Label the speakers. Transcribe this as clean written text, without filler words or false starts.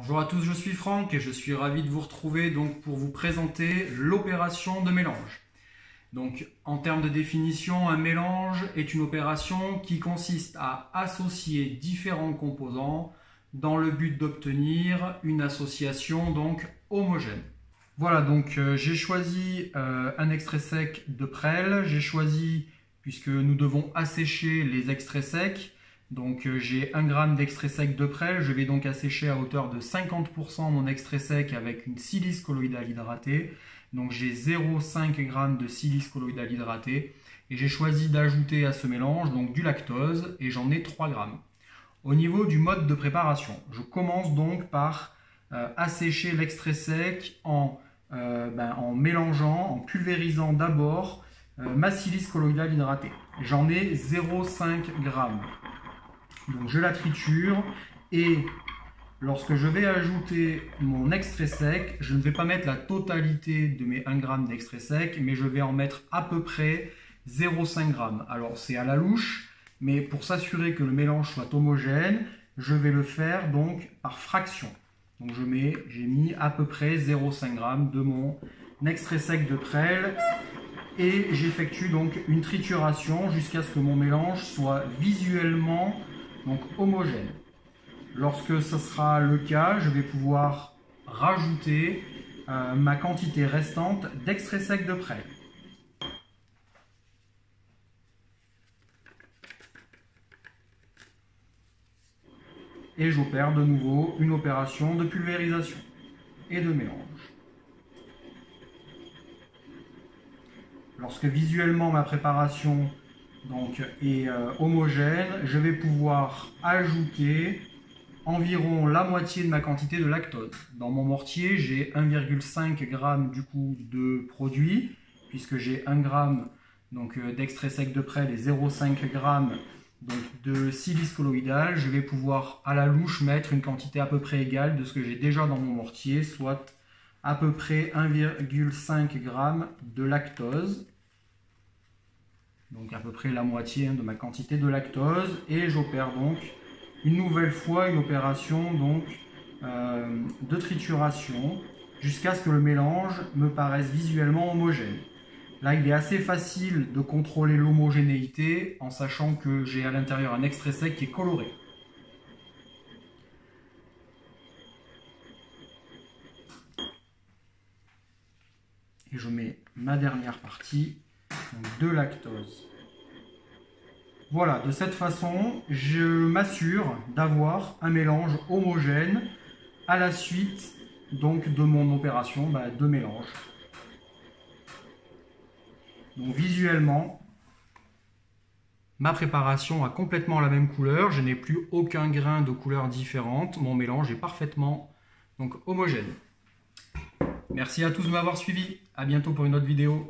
Speaker 1: Bonjour à tous, je suis Franck et je suis ravi de vous retrouver donc pour vous présenter l'opération de mélange. Donc en termes de définition, un mélange est une opération qui consiste à associer différents composants dans le but d'obtenir une association donc homogène. Voilà, donc j'ai choisi un extrait sec de prêle. J'ai choisi, puisque nous devons assécher les extraits secs, donc j'ai 1 g d'extrait sec de prêle. Je vais donc assécher à hauteur de 50% mon extrait sec avec une silice colloïdale hydratée. Donc j'ai 0,5 g de silice colloïdale hydratée. Et j'ai choisi d'ajouter à ce mélange donc du lactose et j'en ai 3 g. Au niveau du mode de préparation, je commence donc par assécher l'extrait sec en mélangeant, en pulvérisant d'abord ma silice colloïdale hydratée. J'en ai 0,5 g. Donc je la triture et lorsque je vais ajouter mon extrait sec, je ne vais pas mettre la totalité de mes 1 g d'extrait sec, mais je vais en mettre à peu près 0,5 g. Alors c'est à la louche, mais pour s'assurer que le mélange soit homogène, je vais le faire donc par fraction. Donc j'ai mis à peu près 0,5 g de mon extrait sec de prêle et j'effectue donc une trituration jusqu'à ce que mon mélange soit visuellement donc homogène. Lorsque ce sera le cas, je vais pouvoir rajouter ma quantité restante d'extrait sec de prêle. Et j'opère de nouveau une opération de pulvérisation et de mélange. Lorsque visuellement ma préparation donc, est homogène, je vais pouvoir ajouter environ la moitié de ma quantité de lactose. Dans mon mortier, j'ai 1,5 g du coup de produit, puisque j'ai 1 g d'extrait sec de prêle et 0,5 g donc de silice colloïdale. Je vais pouvoir à la louche mettre une quantité à peu près égale de ce que j'ai déjà dans mon mortier, soit à peu près 1,5 g de lactose. Donc à peu près la moitié de ma quantité de lactose. Et j'opère donc une nouvelle fois une opération donc, de trituration jusqu'à ce que le mélange me paraisse visuellement homogène. Là, il est assez facile de contrôler l'homogénéité en sachant que j'ai à l'intérieur un extrait sec qui est coloré. Et je mets ma dernière partie donc de lactose. Voilà, de cette façon, je m'assure d'avoir un mélange homogène à la suite donc, de mon opération de mélange. Donc visuellement, ma préparation a complètement la même couleur, je n'ai plus aucun grain de couleur différente, mon mélange est parfaitement donc, homogène. Merci à tous de m'avoir suivi, à bientôt pour une autre vidéo.